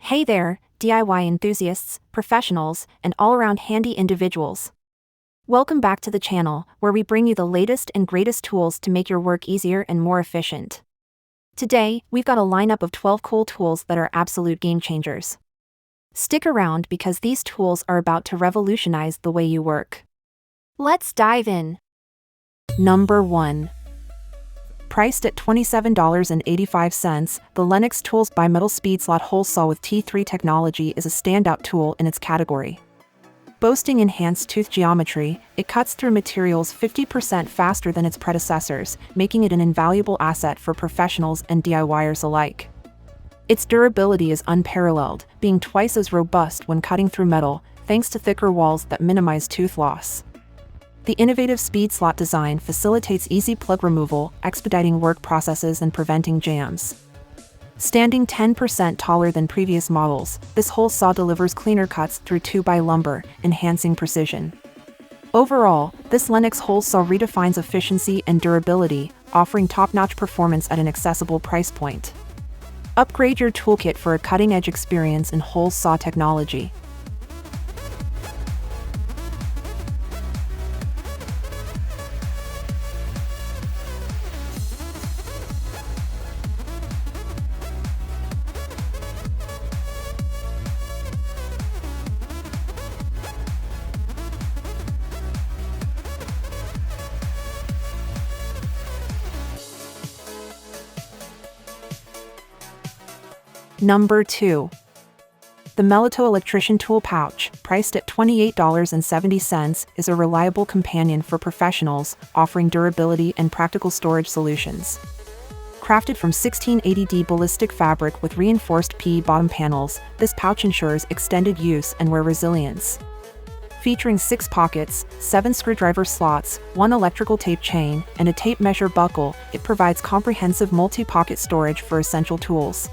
Hey there, DIY enthusiasts, professionals, and all-around handy individuals. Welcome back to the channel, where we bring you the latest and greatest tools to make your work easier and more efficient. Today, we've got a lineup of 12 cool tools that are absolute game changers. Stick around because these tools are about to revolutionize the way you work. Let's dive in. Number 1. Priced at $27.85, the LENUX Tools Bimetal Speed Slot Hole Saw with T3 technology is a standout tool in its category. Boasting enhanced tooth geometry, it cuts through materials 50% faster than its predecessors, making it an invaluable asset for professionals and DIYers alike. Its durability is unparalleled, being twice as robust when cutting through metal, thanks to thicker walls that minimize tooth loss. The innovative speed slot design facilitates easy plug removal, expediting work processes and preventing jams. Standing 10% taller than previous models, this hole saw delivers cleaner cuts through 2x lumber, enhancing precision. Overall, this LENUX hole saw redefines efficiency and durability, offering top-notch performance at an accessible price point. Upgrade your toolkit for a cutting-edge experience in hole saw technology. Number 2. The Melto Electrician Tool Pouch, priced at $28.70, is a reliable companion for professionals, offering durability and practical storage solutions. Crafted from 1680D ballistic fabric with reinforced PE bottom panels, this pouch ensures extended use and wear resilience. Featuring 6 pockets, 7 screwdriver slots, 1 electrical tape chain, and a tape measure buckle, it provides comprehensive multi-pocket storage for essential tools.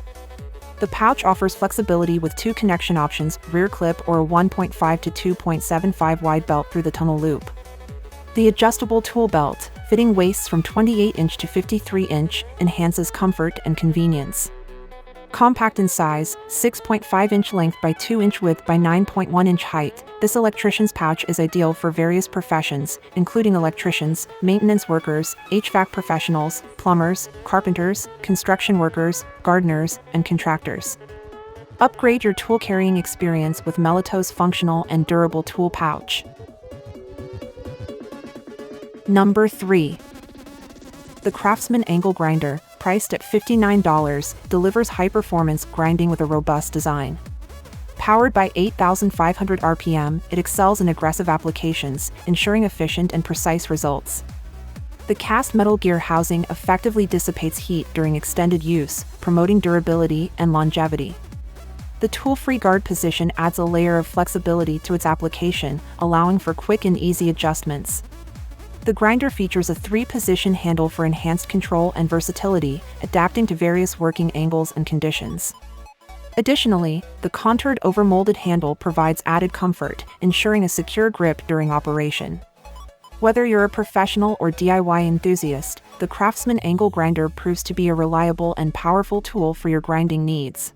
The pouch offers flexibility with 2 connection options, rear clip or a 1.5 to 2.75 wide belt through the tunnel loop. The adjustable tool belt, fitting waists from 28-inch to 53-inch, enhances comfort and convenience. Compact in size, 6.5-inch length by 2-inch width by 9.1-inch height, this electrician's pouch is ideal for various professions, including electricians, maintenance workers, HVAC professionals, plumbers, carpenters, construction workers, gardeners, and contractors. Upgrade your tool carrying experience with Melto's functional and durable tool pouch. Number 3. The Craftsman Angle Grinder, priced at $59, delivers high-performance grinding with a robust design. Powered by 8,500 RPM, it excels in aggressive applications, ensuring efficient and precise results. The cast metal gear housing effectively dissipates heat during extended use, promoting durability and longevity. The tool-free guard position adds a layer of flexibility to its application, allowing for quick and easy adjustments. The grinder features a 3-position handle for enhanced control and versatility, adapting to various working angles and conditions. Additionally, the contoured overmolded handle provides added comfort, ensuring a secure grip during operation. Whether you're a professional or DIY enthusiast, the Craftsman Angle Grinder proves to be a reliable and powerful tool for your grinding needs.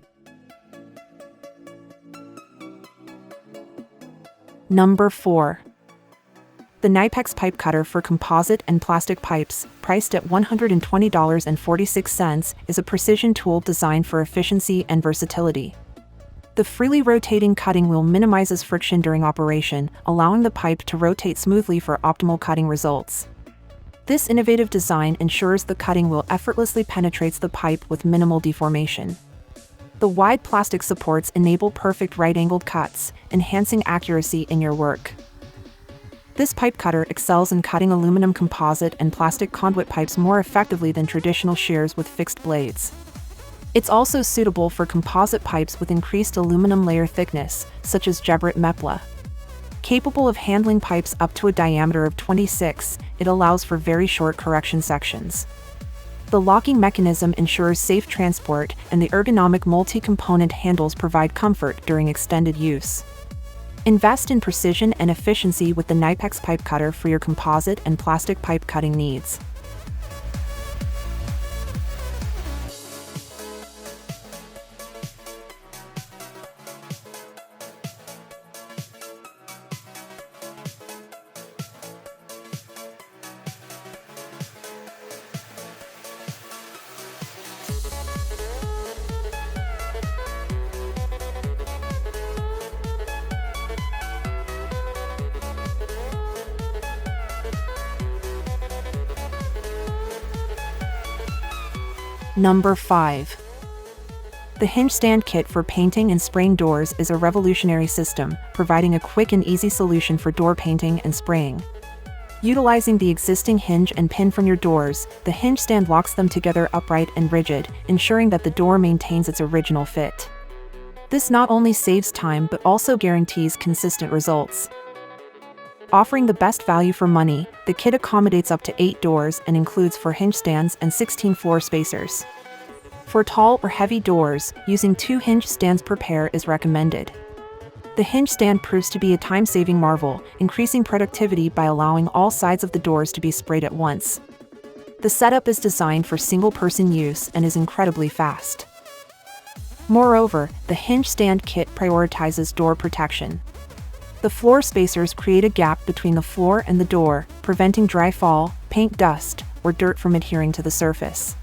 Number 4. The Knex Pipe Cutter for composite and plastic pipes, priced at $120.46, is a precision tool designed for efficiency and versatility. The freely rotating cutting wheel minimizes friction during operation, allowing the pipe to rotate smoothly for optimal cutting results. This innovative design ensures the cutting wheel effortlessly penetrates the pipe with minimal deformation. The wide plastic supports enable perfect right-angled cuts, enhancing accuracy in your work. This pipe cutter excels in cutting aluminum composite and plastic conduit pipes more effectively than traditional shears with fixed blades. It's also suitable for composite pipes with increased aluminum layer thickness, such as Geberit Mepla. Capable of handling pipes up to a diameter of 26, it allows for very short correction sections. The locking mechanism ensures safe transport, and the ergonomic multi-component handles provide comfort during extended use. Invest in precision and efficiency with the Knex Pipe Cutter for your composite and plastic pipe cutting needs. Number 5. The Hing Stand Kit for painting and spraying doors is a revolutionary system, providing a quick and easy solution for door painting and spraying. Utilizing the existing hinge and pin from your doors, the hinge stand locks them together upright and rigid, ensuring that the door maintains its original fit. This not only saves time but also guarantees consistent results. Offering the best value for money, the kit accommodates up to 8 doors and includes 4 hinge stands and 16 floor spacers. For tall or heavy doors, using 2 hinge stands per pair is recommended. The hinge stand proves to be a time-saving marvel, increasing productivity by allowing all sides of the doors to be sprayed at once. The setup is designed for single-person use and is incredibly fast. Moreover, the Hinge Stand Kit prioritizes door protection. The floor spacers create a gap between the floor and the door, preventing dry fall, paint dust, or dirt from adhering to the surface.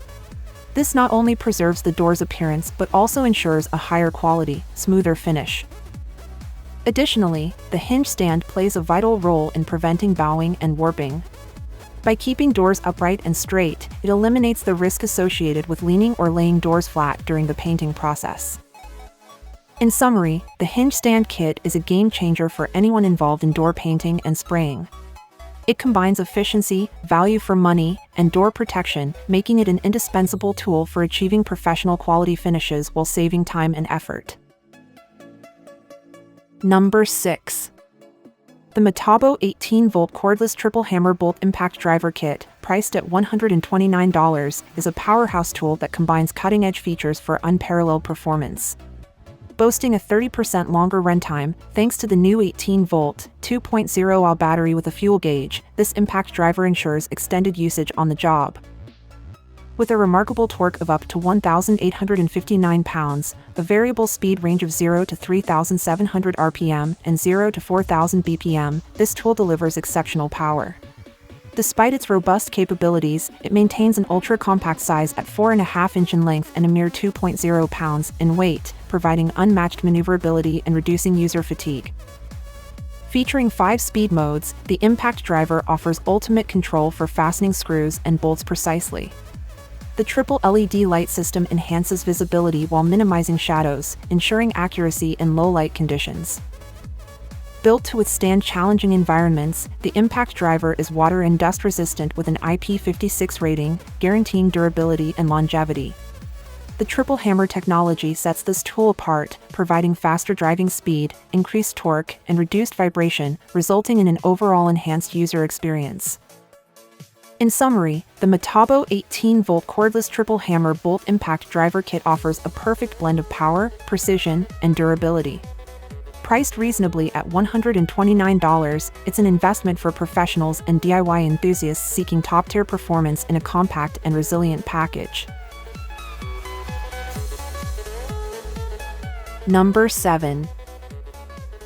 This not only preserves the door's appearance but also ensures a higher quality, smoother finish. Additionally, the hinge stand plays a vital role in preventing bowing and warping. By keeping doors upright and straight, it eliminates the risk associated with leaning or laying doors flat during the painting process. In summary, the Hinge Stand Kit is a game changer for anyone involved in door painting and spraying. It combines efficiency, value for money, and door protection, making it an indispensable tool for achieving professional quality finishes while saving time and effort. Number 6. The Metabo 18-volt cordless triple hammer bolt impact driver kit, priced at $129, is a powerhouse tool that combines cutting-edge features for unparalleled performance. Boasting a 30% longer runtime, thanks to the new 18-volt, 2.0Ah battery with a fuel gauge, this impact driver ensures extended usage on the job. With a remarkable torque of up to 1,859 pounds, a variable speed range of 0 to 3,700 RPM and 0 to 4,000 BPM, this tool delivers exceptional power. Despite its robust capabilities, it maintains an ultra-compact size at 4.5 inches in length and a mere 2.0 pounds in weight, providing unmatched maneuverability and reducing user fatigue. Featuring 5 speed modes, the impact driver offers ultimate control for fastening screws and bolts precisely. The triple LED light system enhances visibility while minimizing shadows, ensuring accuracy in low light conditions. Built to withstand challenging environments, the impact driver is water and dust resistant with an IP56 rating, guaranteeing durability and longevity. The triple hammer technology sets this tool apart, providing faster driving speed, increased torque, and reduced vibration, resulting in an overall enhanced user experience. In summary, the Metabo 18-volt cordless triple hammer bolt impact driver kit offers a perfect blend of power, precision, and durability. Priced reasonably at $129, it's an investment for professionals and DIY enthusiasts seeking top-tier performance in a compact and resilient package. Number 7.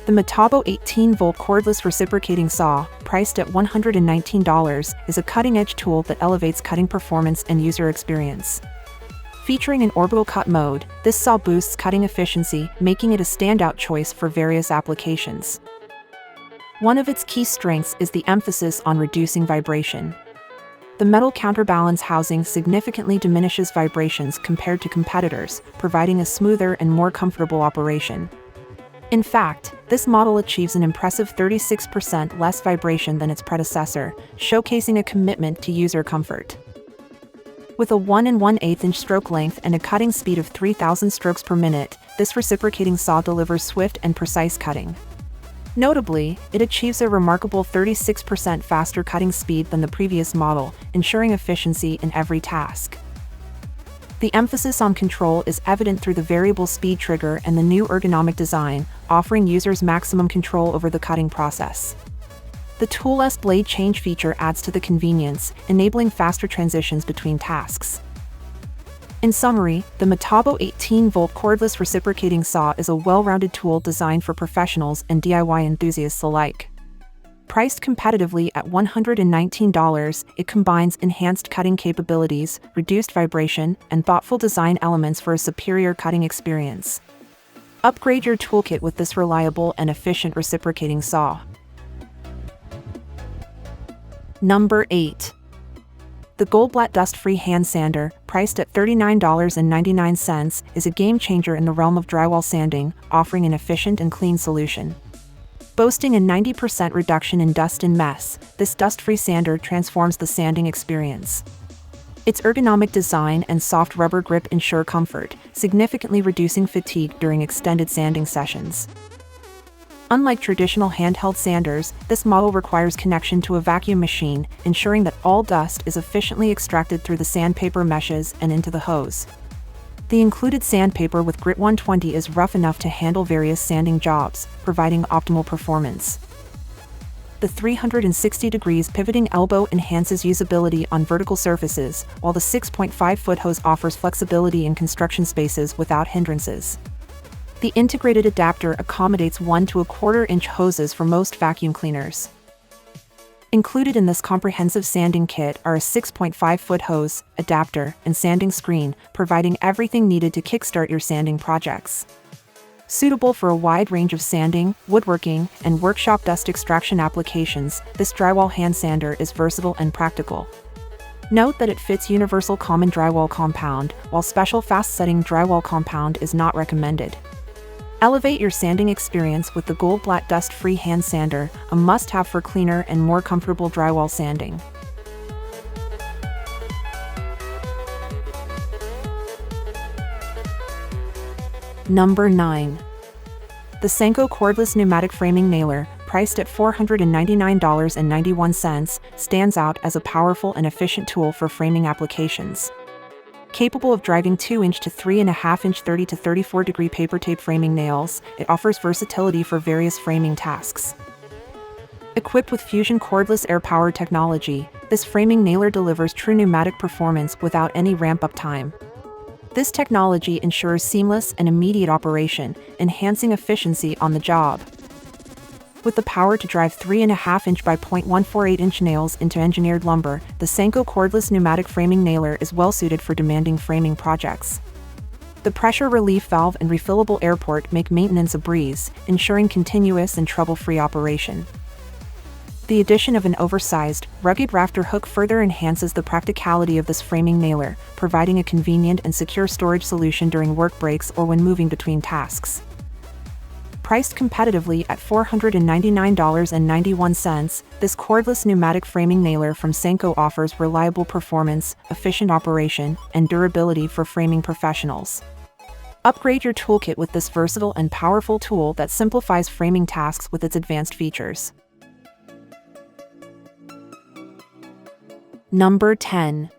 The Metabo 18-volt cordless reciprocating saw, priced at $119, is a cutting-edge tool that elevates cutting performance and user experience. Featuring an orbital cut mode, this saw boosts cutting efficiency, making it a standout choice for various applications. One of its key strengths is the emphasis on reducing vibration. The metal counterbalance housing significantly diminishes vibrations compared to competitors, providing a smoother and more comfortable operation. In fact, this model achieves an impressive 36% less vibration than its predecessor, showcasing a commitment to user comfort. With a 1 1/8 inch stroke length and a cutting speed of 3,000 strokes per minute, this reciprocating saw delivers swift and precise cutting. Notably, it achieves a remarkable 36% faster cutting speed than the previous model, ensuring efficiency in every task. The emphasis on control is evident through the variable speed trigger and the new ergonomic design, offering users maximum control over the cutting process. The toolless blade change feature adds to the convenience, enabling faster transitions between tasks. In summary, the Metabo 18-volt cordless reciprocating saw is a well-rounded tool designed for professionals and DIY enthusiasts alike. Priced competitively at $119, it combines enhanced cutting capabilities, reduced vibration, and thoughtful design elements for a superior cutting experience. Upgrade your toolkit with this reliable and efficient reciprocating saw. Number 8. The Goldblat Dust-Free Hand Sander, priced at $39.99, is a game-changer in the realm of drywall sanding, offering an efficient and clean solution. Boasting a 90% reduction in dust and mess, this dust-free sander transforms the sanding experience. Its ergonomic design and soft rubber grip ensure comfort, significantly reducing fatigue during extended sanding sessions. Unlike traditional handheld sanders, this model requires connection to a vacuum machine, ensuring that all dust is efficiently extracted through the sandpaper meshes and into the hose. The included sandpaper with Grit 120 is rough enough to handle various sanding jobs, providing optimal performance. The 360 degrees pivoting elbow enhances usability on vertical surfaces, while the 6.5-foot hose offers flexibility in construction spaces without hindrances. The integrated adapter accommodates 1 to 1/4 inch hoses for most vacuum cleaners. Included in this comprehensive sanding kit are a 6.5-foot hose, adapter, and sanding screen, providing everything needed to kickstart your sanding projects. Suitable for a wide range of sanding, woodworking, and workshop dust extraction applications, this drywall hand sander is versatile and practical. Note that it fits universal common drywall compound, while special fast-setting drywall compound is not recommended. Elevate your sanding experience with the Goldblat dust-free hand sander, a must-have for cleaner and more comfortable drywall sanding. Number 9. The Seno Cordless Pneumatic Framing Nailer, priced at $499.91, stands out as a powerful and efficient tool for framing applications. Capable of driving 2-inch to 3.5-inch 30 to 34 degree paper tape framing nails, it offers versatility for various framing tasks. Equipped with Fusion cordless air-powered technology, this framing nailer delivers true pneumatic performance without any ramp-up time. This technology ensures seamless and immediate operation, enhancing efficiency on the job. With the power to drive 3.5-inch by 0.148-inch nails into engineered lumber, the Seno Cordless Pneumatic Framing Nailer is well-suited for demanding framing projects. The pressure relief valve and refillable air port make maintenance a breeze, ensuring continuous and trouble-free operation. The addition of an oversized, rugged rafter hook further enhances the practicality of this framing nailer, providing a convenient and secure storage solution during work breaks or when moving between tasks. Priced competitively at $499.91, this cordless pneumatic framing nailer from Seno offers reliable performance, efficient operation, and durability for framing professionals. Upgrade your toolkit with this versatile and powerful tool that simplifies framing tasks with its advanced features. Number 10.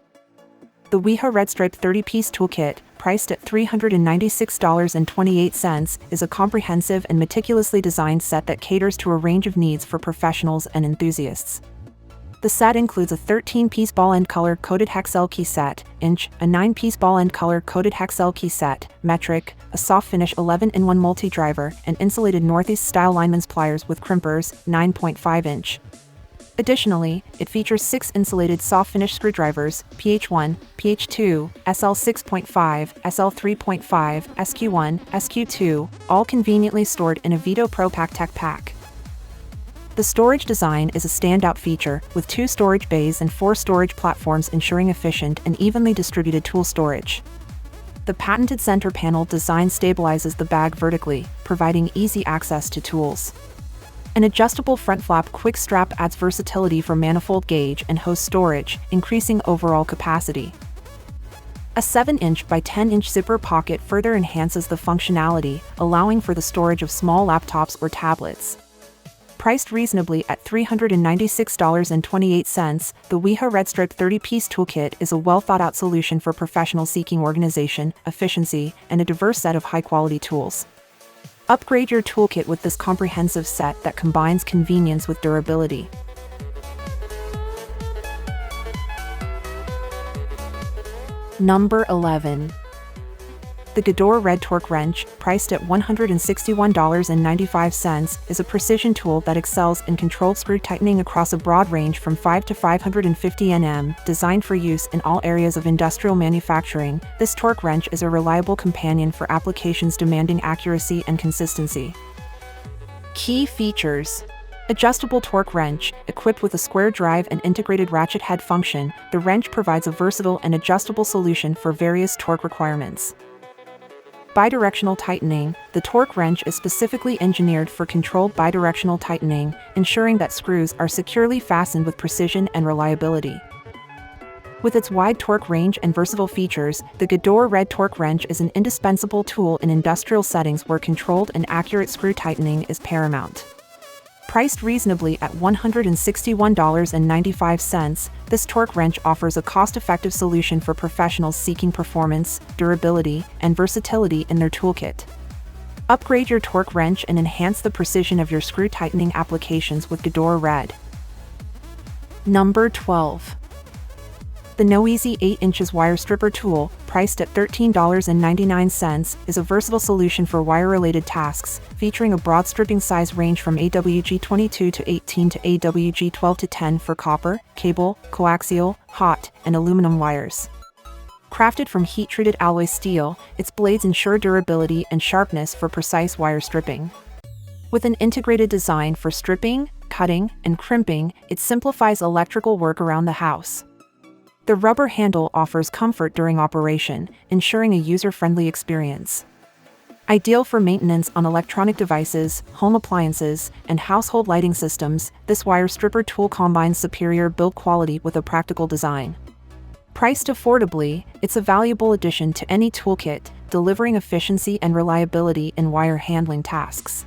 The Weha Red Stripe 30-piece toolkit, priced at $396.28, is a comprehensive and meticulously designed set that caters to a range of needs for professionals and enthusiasts. The set includes a 13-piece ball-end color-coded Hexel key set, inch, a 9-piece ball-end color-coded Hexel key set, metric, a soft-finish 11-in-1 multi-driver, and insulated Northeast-style lineman's pliers with crimpers, 9.5-inch. Additionally, it features 6 insulated soft-finish screwdrivers, PH1, PH2, SL 6.5, SL 3.5, SQ1, SQ2, all conveniently stored in a Vito Pro Tech pack. The storage design is a standout feature, with 2 storage bays and 4 storage platforms ensuring efficient and evenly distributed tool storage. The patented center panel design stabilizes the bag vertically, providing easy access to tools. An adjustable front flap quick strap adds versatility for manifold gauge and hose storage, increasing overall capacity. A 7-inch by 10-inch zipper pocket further enhances the functionality, allowing for the storage of small laptops or tablets. Priced reasonably at $396.28, the Weha Red Stripe 30-piece toolkit is a well-thought-out solution for professionals seeking organization, efficiency, and a diverse set of high-quality tools. Upgrade your toolkit with this comprehensive set that combines convenience with durability. Number 11. The GDOR Red Torque Wrench, priced at $161.95, is a precision tool that excels in controlled screw tightening across a broad range from 5 to 550 Nm. Designed for use in all areas of industrial manufacturing, this torque wrench is a reliable companion for applications demanding accuracy and consistency. Key features: Adjustable torque wrench. Equipped with a square drive and integrated ratchet head function, the wrench provides a versatile and adjustable solution for various torque requirements. Bidirectional tightening. The torque wrench is specifically engineered for controlled bidirectional tightening, ensuring that screws are securely fastened with precision and reliability. With its wide torque range and versatile features, the GDOR Red Torque Wrench is an indispensable tool in industrial settings where controlled and accurate screw tightening is paramount. Priced reasonably at $161.95, this torque wrench offers a cost-effective solution for professionals seeking performance, durability, and versatility in their toolkit. Upgrade your torque wrench and enhance the precision of your screw tightening applications with GDOR Red. Number 12. The Noeasy 8" Wire Stripper Tool, priced at $13.99, is a versatile solution for wire-related tasks, featuring a broad stripping size range from AWG 22 to 18 to AWG 12 to 10 for copper, cable, coaxial, hot, and aluminum wires. Crafted from heat-treated alloy steel, its blades ensure durability and sharpness for precise wire stripping. With an integrated design for stripping, cutting, and crimping, it simplifies electrical work around the house. The rubber handle offers comfort during operation, ensuring a user-friendly experience. Ideal for maintenance on electronic devices, home appliances, and household lighting systems, this wire stripper tool combines superior build quality with a practical design. Priced affordably, it's a valuable addition to any toolkit, delivering efficiency and reliability in wire handling tasks.